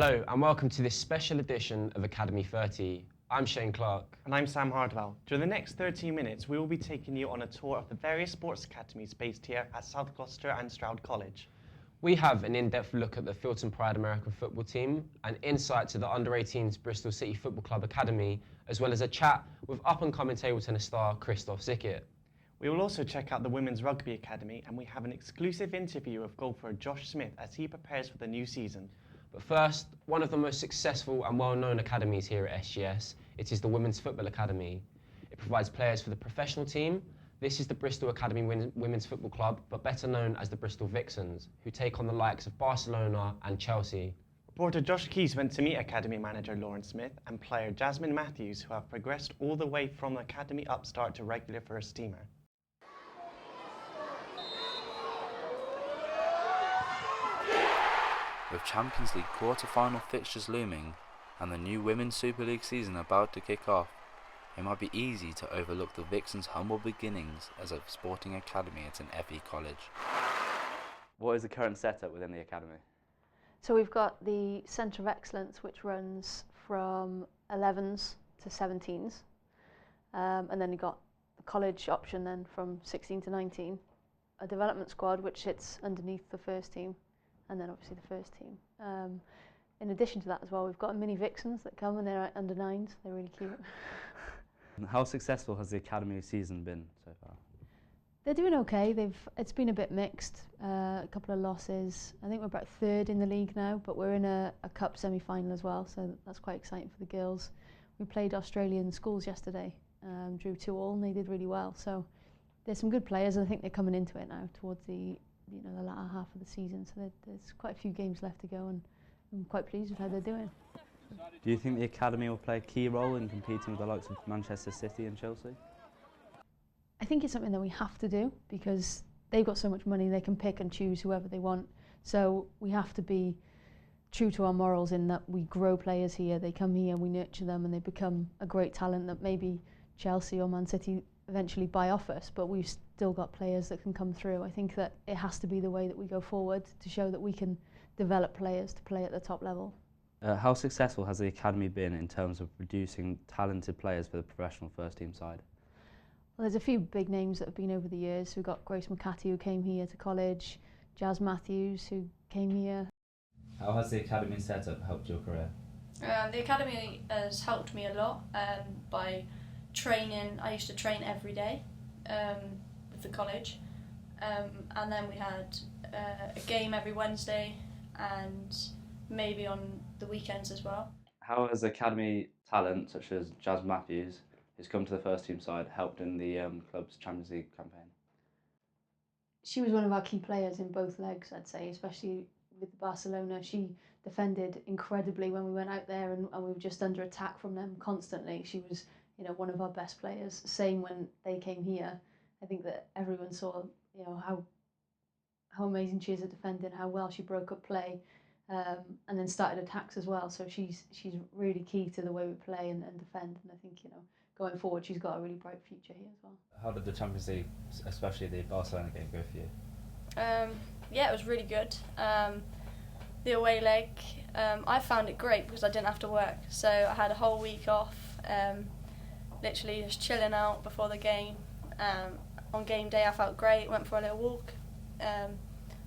Hello and welcome to this special edition of Academy 30. I'm Shane Clark. And I'm Sam Hardwell. During the next 30 minutes, we will be taking you on a tour of the various sports academies based here at South Gloucester and Stroud College. We have an in-depth look at the Filton Pride American football team, an insight to the Under-18s Bristol City Football Club Academy, as well as a chat with up-and-coming table tennis star Christoph Zickett. We will also check out the Women's Rugby Academy, and we have an exclusive interview with golfer Josh Smith as he prepares for the new season. But first, one of the most successful and well-known academies here at SGS, it is the Women's Football Academy. It provides players for the professional team. This is the Bristol Academy Women's Football Club, but better known as the Bristol Vixens, who take on the likes of Barcelona and Chelsea. Reporter Josh Keys went to meet Academy manager Lauren Smith and player Jasmine Matthews, who have progressed all the way from Academy upstart to regular first teamer. With Champions League quarter-final fixtures looming and the new Women's Super League season about to kick off, it might be easy to overlook the Vixens' humble beginnings as a sporting academy at an FE college. What is the current setup within the academy? So we've got the Centre of Excellence, which runs from 11s to 17s, and then you've got the college option then from 16 to 19, a development squad which sits underneath the first team, and then obviously the first team. In addition to that as well, we've got mini Vixens that come and they're under 9s, they're really cute. How successful has the academy season been so far? They're doing okay. It's been a bit mixed, a couple of losses. I think we're about 3rd in the league now, but we're in a cup semi-final as well, so that's quite exciting for the girls. We played Australian schools yesterday, drew 2-2, and they did really well. So there's some good players, and I think they're coming into it now towards the latter half of the season. So there's quite a few games left to go, and I'm quite pleased with how they're doing. Do you think the academy will play a key role in competing with the likes of Manchester City and Chelsea? I think it's something that we have to do because they've got so much money, they can pick and choose whoever they want. So we have to be true to our morals in that we grow players here, they come here, we nurture them, and they become a great talent that maybe Chelsea or Man City eventually buy off us, but we've still got players that can come through. I think that it has to be the way that we go forward to show that we can develop players to play at the top level. How successful has the academy been in terms of producing talented players for the professional first team side? Well, there's a few big names that have been over the years. We've got Grace McCarthy, who came here to college, Jazz Matthews, who came here. How has the academy setup helped your career? The academy has helped me a lot by training. I used to train every day with the college, and then we had a game every Wednesday and maybe on the weekends as well. How has academy talent such as Jazz Matthews, who's come to the first team side, helped in the club's Champions League campaign? She was one of our key players in both legs, I'd say, especially with Barcelona. She defended incredibly when we went out there, and we were just under attack from them constantly. She was, one of our best players. Same when they came here. I think that everyone saw, how amazing she is at defending, how well she broke up play, and then started attacks as well. So she's really key to the way we play and defend. And I think, going forward, she's got a really bright future here as well. How did the Champions League, especially the Barcelona game, go for you? Yeah, it was really good. The away leg, I found it great because I didn't have to work. So I had a whole week off, literally just chilling out before the game. On game day I felt great, went for a little walk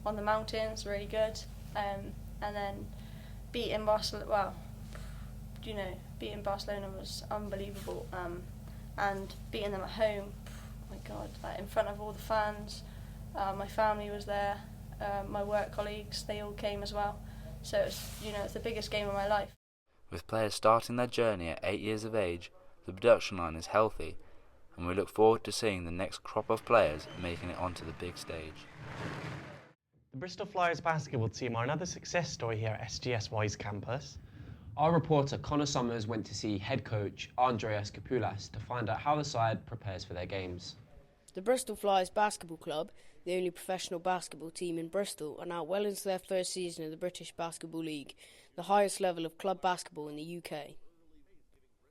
on the mountains, really good. And then beating Barcelona, beating Barcelona was unbelievable. And beating them at home, oh my God, in front of all the fans. My family was there, my work colleagues, they all came as well. So it's the biggest game of my life. With players starting their journey at 8 years of age, the production line is healthy, and we look forward to seeing the next crop of players making it onto the big stage. The Bristol Flyers basketball team are another success story here at SGS Wise campus. Our reporter Connor Summers went to see head coach Andreas Kapulas to find out how the side prepares for their games. The Bristol Flyers Basketball Club, the only professional basketball team in Bristol, are now well into their first season of the British Basketball League, the highest level of club basketball in the UK.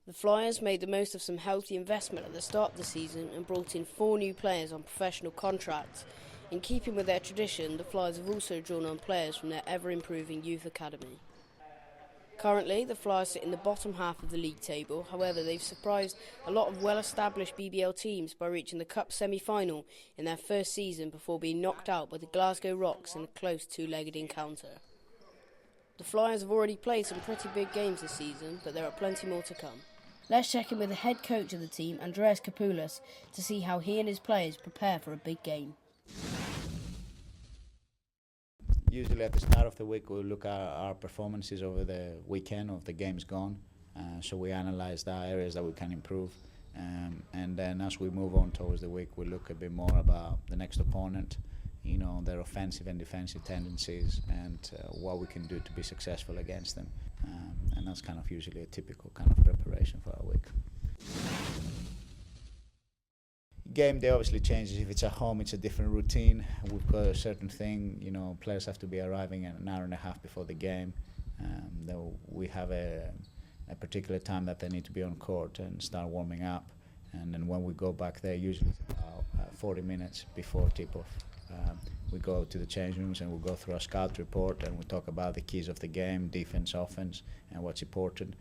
The Flyers made the most of some healthy investment at the start of the season and brought in 4 new players on professional contracts. In keeping with their tradition, the Flyers have also drawn on players from their ever-improving youth academy. Currently, the Flyers sit in the bottom half of the league table. However, they've surprised a lot of well-established BBL teams by reaching the Cup semi-final in their first season before being knocked out by the Glasgow Rocks in a close two-legged encounter. The Flyers have already played some pretty big games this season, but there are plenty more to come. Let's check in with the head coach of the team, Andreas Kapoulas, to see how he and his players prepare for a big game. Usually at the start of the week we look at our performances over the weekend of the games gone, so we analyse the areas that we can improve, and then as we move on towards the week we look a bit more about the next opponent, you know, their offensive and defensive tendencies and what we can do to be successful against them, and that's kind of usually a typical kind of preparation for our week. Game day obviously changes. If it's at home, it's a different routine. We've got a certain thing, you know, players have to be arriving an hour and a half before the game. We have a particular time that they need to be on court and start warming up. And then when we go back there, usually it's about 40 minutes before tip-off. We go to the change rooms and we'll go through our scout report and we talk about the keys of the game, defense, offense, and what's important.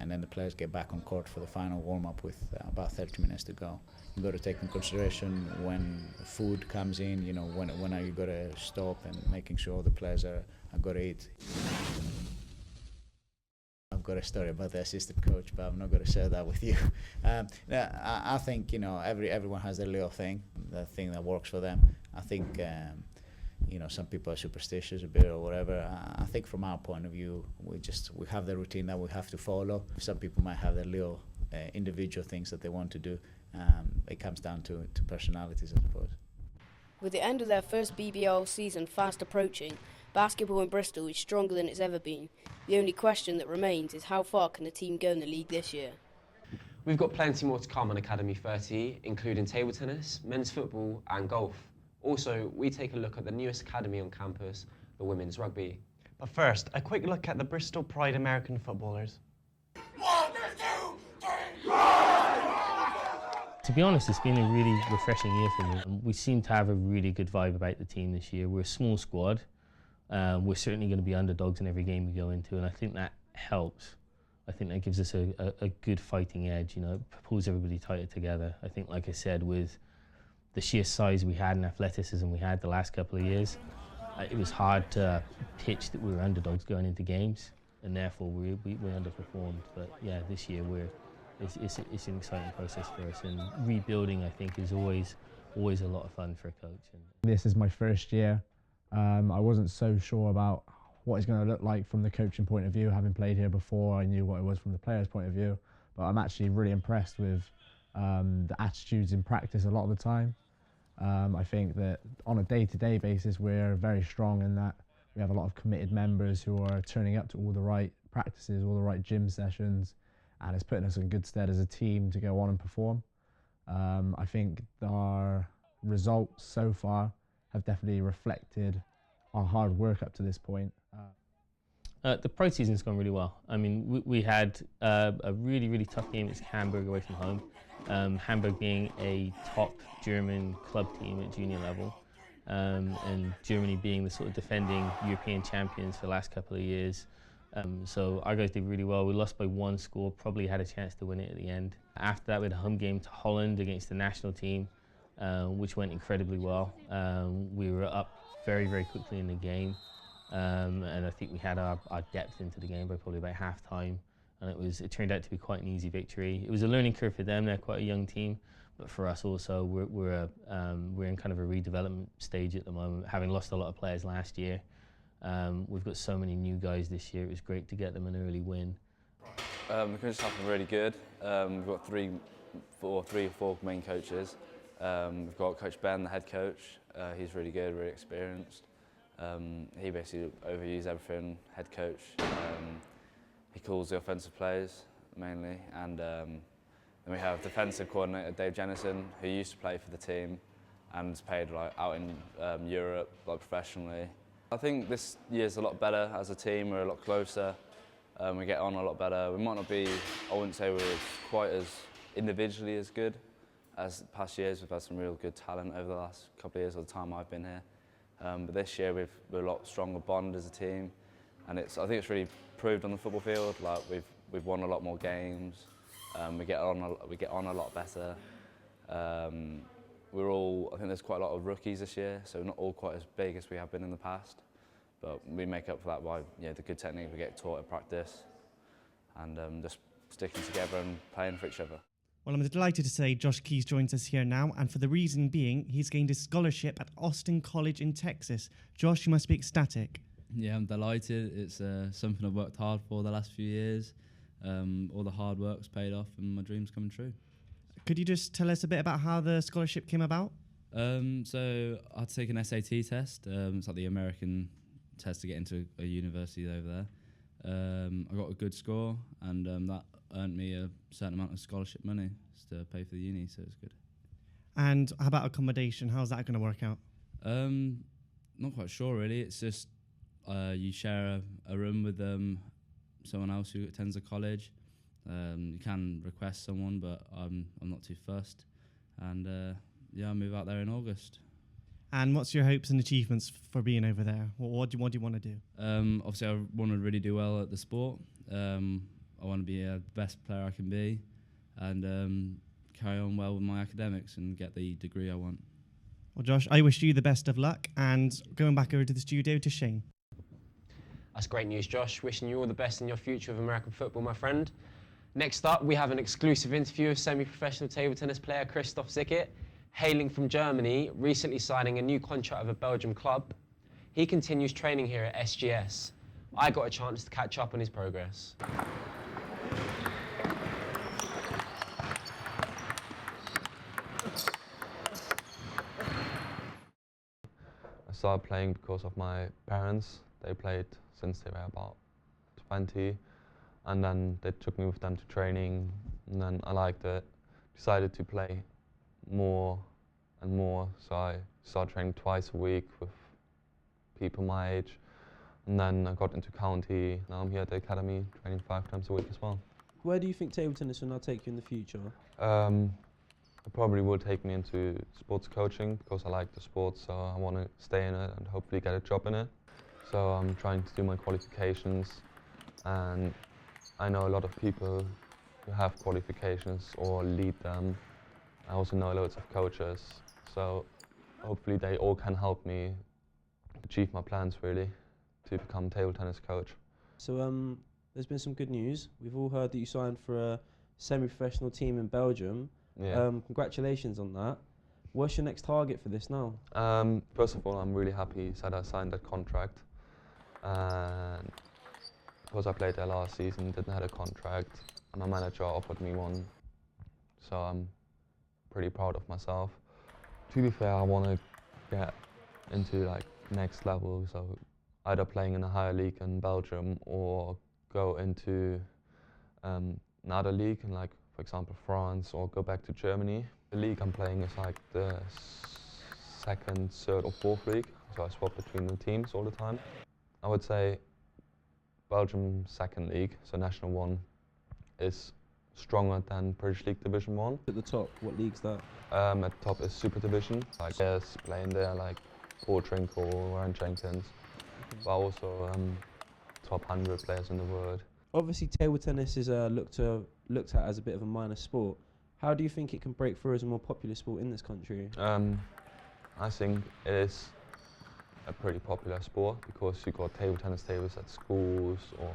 And then the players get back on court for the final warm-up with about 30 minutes to go. You've got to take in consideration when food comes in, you know, when are you going to stop and making sure the players are going to eat. I've got a story about the assistant coach, but I'm not going to share that with you. I think, you know, everyone has their little thing, the thing that works for them. I think, you know, some people are superstitious a bit or whatever. I think from our point of view, we have the routine that we have to follow. Some people might have their little individual things that they want to do. It comes down to personalities, I suppose. With the end of their first BBL season fast approaching, basketball in Bristol is stronger than it's ever been. The only question that remains is how far can the team go in the league this year? We've got plenty more to come on Academy 30, including table tennis, men's football and golf. Also, we take a look at the newest academy on campus, the women's rugby. But first, a quick look at the Bristol Pride American footballers. To be honest, it's been a really refreshing year for me. We seem to have a really good vibe about the team this year. We're a small squad. We're certainly going to be underdogs in every game we go into, and I think that helps. I think that gives us a good fighting edge, you know, it pulls everybody tighter together. I think, like I said, with the sheer size we had and athleticism we had the last couple of years, it was hard to pitch that we were underdogs going into games, and therefore we underperformed. But yeah, this year it's an exciting process for us, and rebuilding I think is always a lot of fun for a coach. This is my first year. I wasn't so sure about what it's going to look like from the coaching point of view. Having played here before, I knew what it was from the players' point of view, but I'm actually really impressed with the attitudes in practice a lot of the time. I think that on a day-to-day basis we're very strong in that we have a lot of committed members who are turning up to all the right practices, all the right gym sessions, and it's putting us in good stead as a team to go on and perform. I think our results so far have definitely reflected our hard work up to this point. The Pride season's gone really well. I mean, we had a really, really tough game against Hamburg away from home. Hamburg being a top German club team at junior level, and Germany being the sort of defending European champions for the last couple of years. So our guys did really well. We lost by one score, probably had a chance to win it at the end. After that, we had a home game to Holland against the national team, which went incredibly well. We were up very, very quickly in the game, and I think we had our depth into the game by probably about half-time, and it turned out to be quite an easy victory. It was a learning curve for them. They're quite a young team, but for us also, we're in kind of a redevelopment stage at the moment, having lost a lot of players last year. We've got so many new guys this year. It was great to get them an early win. The coaching staff are really good. We've got three or four main coaches. We've got Coach Ben, the head coach. He's really good, really experienced. He basically overviews everything, head coach. He calls the offensive plays mainly, and then we have defensive coordinator Dave Jennison, who used to play for the team and is paid out in Europe professionally. I think this year's a lot better as a team. We're a lot closer. We get on a lot better. We might not be, I wouldn't say we're quite as individually as good as past years. We've had some real good talent over the last couple of years, or the time I've been here. But this year we're a lot stronger bond as a team. and I think it's really proved on the football field. Like we've won a lot more games, we get on a lot better. I think there's quite a lot of rookies this year, so not all quite as big as we have been in the past, but we make up for that by the good technique we get taught at practice, and just sticking together and playing for each other. Well, I'm delighted to say Josh Keys joins us here now, and for the reason being, he's gained a scholarship at Austin College in Texas. Josh, you must be ecstatic. Yeah, I'm delighted. It's something I've worked hard for the last few years. All the hard work's paid off and my dream's coming true. Could you just tell us a bit about how the scholarship came about? So I had to take an SAT test. It's like the American test to get into a university over there. I got a good score, and that earned me a certain amount of scholarship money to pay for the uni, so it's good. And how about accommodation? How's that going to work out? Not quite sure really. It's just you share a room with someone else who attends a college. You can request someone, but I'm not too fussed. And I'll move out there in August. And what's your hopes and achievements for being over there? What do you want to do? Obviously, I want to really do well at the sport. I want to be the best player I can be, and carry on well with my academics and get the degree I want. Well, Josh, I wish you the best of luck, and going back over to the studio to Shane. That's great news, Josh. Wishing you all the best in your future of American football, my friend. Next up, we have an exclusive interview with semi-professional table tennis player Christoph Zickert, hailing from Germany, recently signing a new contract with a Belgium club. He continues training here at SGS. I got a chance to catch up on his progress. I started playing because of my parents. They played since they were about 20, and then they took me with them to training, and then I liked it. Decided to play more and more, so I started training twice a week with people my age, and then I got into county. Now I'm here at the academy training 5 times a week as well. Where do you think table tennis will now take you in the future? It probably will take me into sports coaching because I like the sport, so I want to stay in it and hopefully get a job in it. So I'm trying to do my qualifications, and I know a lot of people who have qualifications or lead them. I also know loads of coaches, so hopefully they all can help me achieve my plans really to become table tennis coach. So there's been some good news. We've all heard that you signed for a semi-professional team in Belgium. Yeah. Congratulations on that. What's your next target for this now? First of all, I'm really happy that I signed that contract. And because I played there last season, didn't have a contract, and my manager offered me one. So I'm pretty proud of myself. To be fair, I want to get into like next level, so either playing in a higher league in Belgium or go into another league in, like, for example, France, or go back to Germany. The league I'm playing is like the second, third or fourth league, so I swap between the teams all the time. I would say Belgium second league, so National 1, is stronger than British League Division 1. At the top, what league's that? At the top is Super Division, like players playing there like Paul Trinkle, Ryan Jenkins, but also top 100 players in the world. Obviously, table tennis is looked at as a bit of a minor sport. How do you think it can break through as a more popular sport in this country? I think it is a pretty popular sport because you got table tennis tables at schools or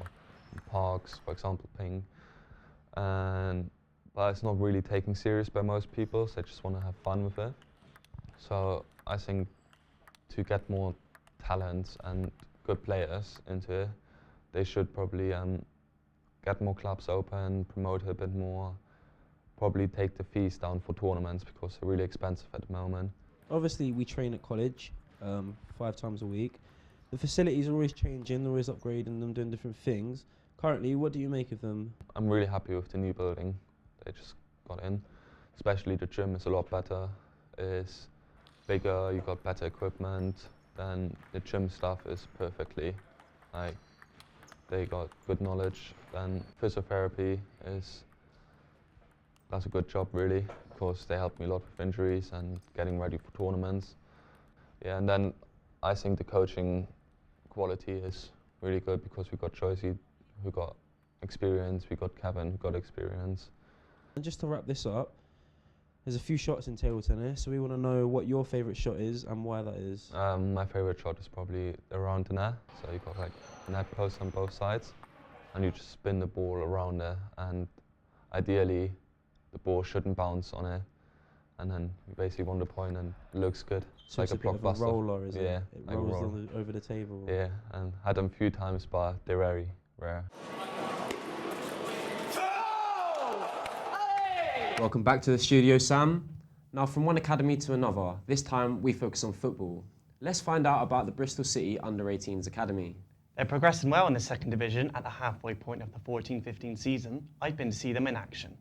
in parks, for example, ping. But it's not really taken serious by most people, so they just want to have fun with it. So I think to get more talent and good players into it, they should probably get more clubs open, promote it a bit more, probably take the fees down for tournaments because they're really expensive at the moment. Obviously, we train at college 5 times a week. The facilities are always changing, they're always upgrading them, doing different things. Currently, what do you make of them? I'm really happy with the new building they just got in. Especially the gym is a lot better. It's bigger, you got better equipment, then the gym staff is perfectly, like, they got good knowledge. Then physiotherapy does a good job really, because they helped me a lot with injuries and getting ready for tournaments. Yeah, and then I think the coaching quality is really good because we got Joycey, who got experience, we got Kevin, who got experience. And just to wrap this up, there's a few shots in table tennis, so we want to know what your favourite shot is and why that is. My favourite shot is probably around the net. So you got like net posts on both sides, and you just spin the ball around there, and ideally the ball shouldn't bounce on it, and then you basically won the point and it looks good. So like it's a bit of a blockbuster. roller, is it? Yeah, It like a rolls roll. over the table. Yeah, and had them a few times, but they're very rare. Welcome back to the studio, Sam. Now from one academy to another, this time we focus on football. Let's find out about the Bristol City Under-18s Academy. They're progressing well in the second division at the halfway point of the 14-15 season. I've been to see them in action.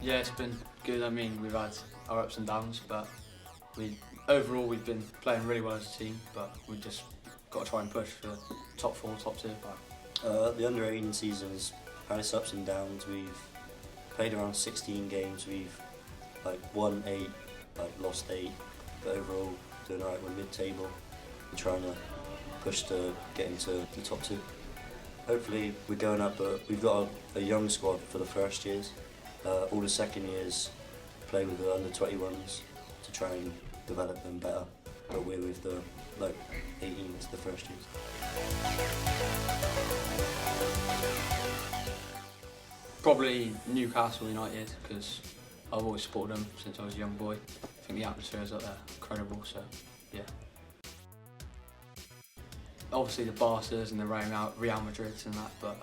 Yeah, it's been good. I mean, we've had our ups and downs, but overall we've been playing really well as a team, but we've just got to try and push for top 4, top 2. The under-18 season has had its ups and downs. We've played around 16 games. We've won 8, lost 8, but overall doing alright. We're mid-table. We're trying to push to get into the top 2. Hopefully we're going up, but we've got a young squad for the first years. All the second years play with the under-21s to try and develop them better, but we're with the 18s, the first years. Probably Newcastle United, because I've always supported them since I was a young boy. I think the atmosphere is up there incredible, so yeah. Obviously the Barca's and the Real Madrid's and that, but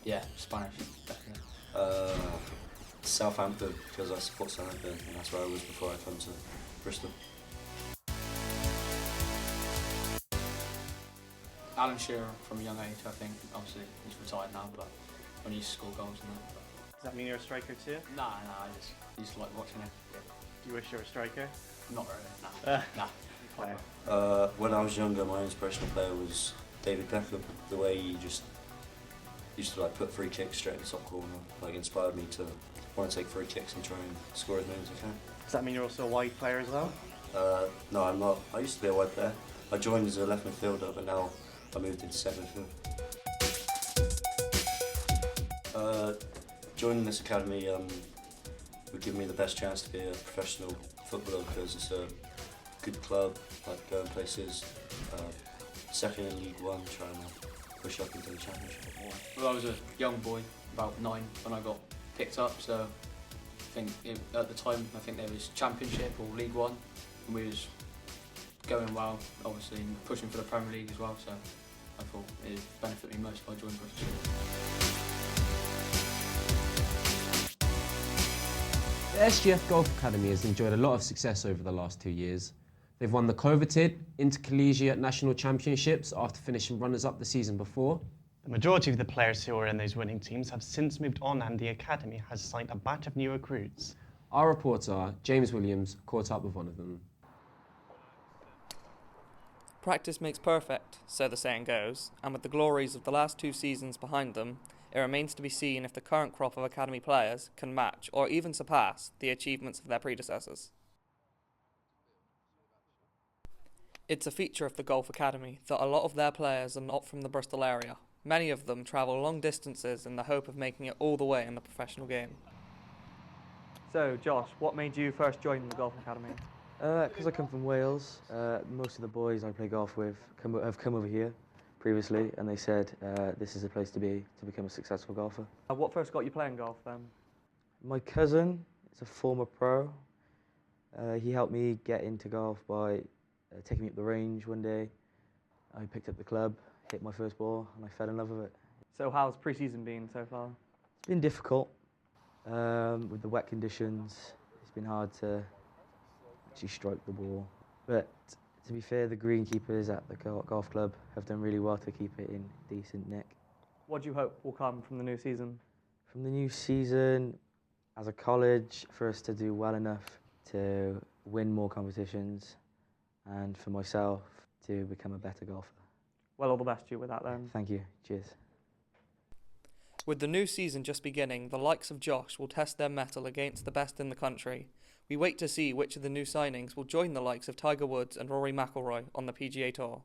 yeah, Spanish, definitely. Southampton, because I support Southampton, and that's where I was before I came to Bristol. Alan Shearer from a young age, I think. Obviously he's retired now, but when he used to score goals and that. Does that mean you're a striker too? No, I just used to like watching it. Yeah. Do you wish you were a striker? Not really, no. Player. When I was younger, my inspirational player was David Beckham. The way he just used to put free kicks straight in the top corner, inspired me to want to take free kicks and try and score as many as I can. Does that mean you're also a wide player as well? No, I'm not. I used to be a wide player. I joined as a left midfielder, but now I moved into centre midfield. Joining this academy would give me the best chance to be a professional footballer because it's a good club, going places. Second in League One, trying to push up into the Championship. Well, I was a young boy, about 9, when I got picked up, so I think at the time, I think there was Championship or League One, and we was going well, obviously pushing for the Premier League as well, so I thought it would benefit me most if I joined Bristol. The SGS Golf Academy has enjoyed a lot of success over the last 2 years. They've won the coveted Intercollegiate National Championships after finishing runners-up the season before. The majority of the players who are in those winning teams have since moved on, and the academy has signed a batch of new recruits. Our reporter, James Williams, caught up with one of them. Practice makes perfect, so the saying goes, and with the glories of the last 2 seasons behind them, it remains to be seen if the current crop of academy players can match or even surpass the achievements of their predecessors. It's a feature of the Golf Academy that a lot of their players are not from the Bristol area. Many of them travel long distances in the hope of making it all the way in the professional game. So, Josh, what made you first join the Golf Academy? Because I come from Wales. Most of the boys I play golf with have come over here previously, and they said this is a place to be to become a successful golfer. What first got you playing golf then? My cousin is a former pro. He helped me get into golf by taking me up the range one day. I picked up the club, hit my first ball, and I fell in love with it. So how's pre-season been so far? It's been difficult with the wet conditions. It's been hard to actually strike the ball. But to be fair, the greenkeepers at the golf club have done really well to keep it in decent nick. What do you hope will come from the new season? From the new season, as a college, for us to do well enough to win more competitions, and for myself to become a better golfer. Well, all the best to you with that then. Thank you. Cheers. With the new season just beginning, the likes of Josh will test their mettle against the best in the country. We wait to see which of the new signings will join the likes of Tiger Woods and Rory McIlroy on the PGA Tour.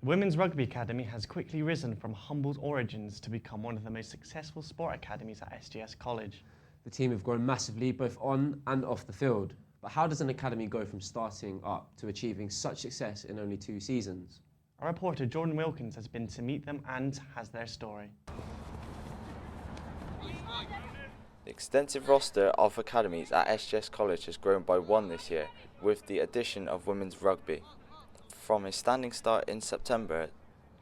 The Women's Rugby Academy has quickly risen from humble origins to become one of the most successful sport academies at SGS College. The team have grown massively both on and off the field. But how does an academy go from starting up to achieving such success in only 2 seasons? Our reporter Jordan Wilkins has been to meet them and has their story. The extensive roster of academies at SGS College has grown by 1 this year, with the addition of women's rugby. From a standing start in September,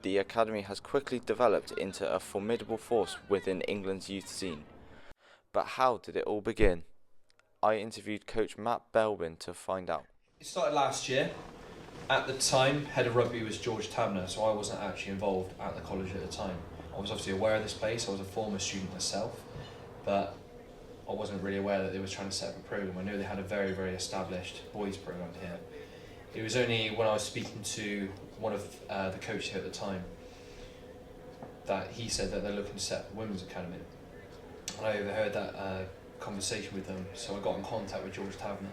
the academy has quickly developed into a formidable force within England's youth scene. But how did it all begin? I interviewed coach Matt Belbin to find out. It started last year. At the time, head of rugby was George Tabner, so I wasn't actually involved at the college at the time. I was obviously aware of this place. I was a former student myself, but I wasn't really aware that they were trying to set up a program. I knew they had a very, very established boys program here. It was only when I was speaking to one of the coaches here at the time that he said that they're looking to set up a women's academy. And I overheard that conversation with them, so I got in contact with George Tabner.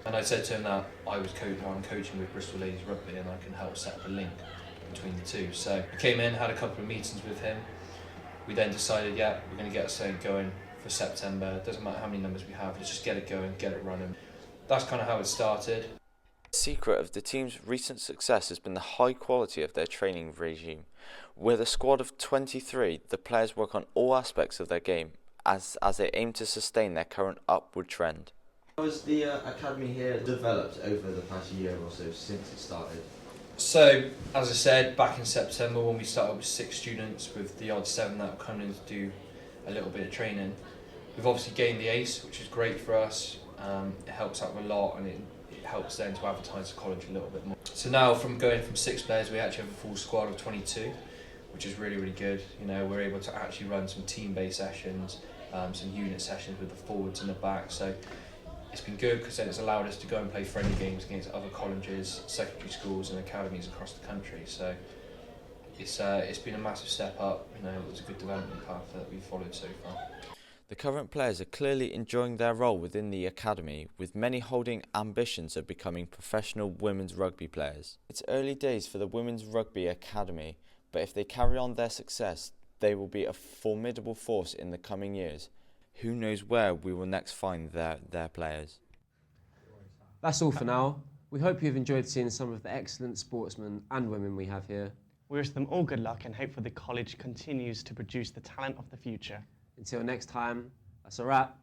And I said to him that I'm coaching with Bristol Ladies Rugby and I can help set up a link between the two. So I came in, had a couple of meetings with him. We then decided, yeah, we're going to get something going for September. It doesn't matter how many numbers we have, let's just get it going, get it running. That's kind of how it started. The secret of the team's recent success has been the high quality of their training regime. With a squad of 23, the players work on all aspects of their game as they aim to sustain their current upward trend. How has the academy here developed over the past year or so since it started? So, as I said, back in September when we started with 6 students with the odd 7 that were coming in to do a little bit of training, we've obviously gained the ACE, which is great for us. It helps out a lot and it helps then to advertise the college a little bit more. So now from going from 6 players, we actually have a full squad of 22, which is really, really good. You know, we're able to actually run some team-based sessions, some unit sessions with the forwards and the back. So it's been good because then it's allowed us to go and play friendly games against other colleges, secondary schools and academies across the country. So it's been a massive step up. You know, it was a good development path that we've followed so far. The current players are clearly enjoying their role within the academy, with many holding ambitions of becoming professional women's rugby players. It's early days for the Women's Rugby Academy, but if they carry on their success, they will be a formidable force in the coming years. Who knows where we will next find their players. That's all for now. We hope you've enjoyed seeing some of the excellent sportsmen and women we have here. We wish them all good luck and hope for the college continues to produce the talent of the future. Until next time, that's a wrap.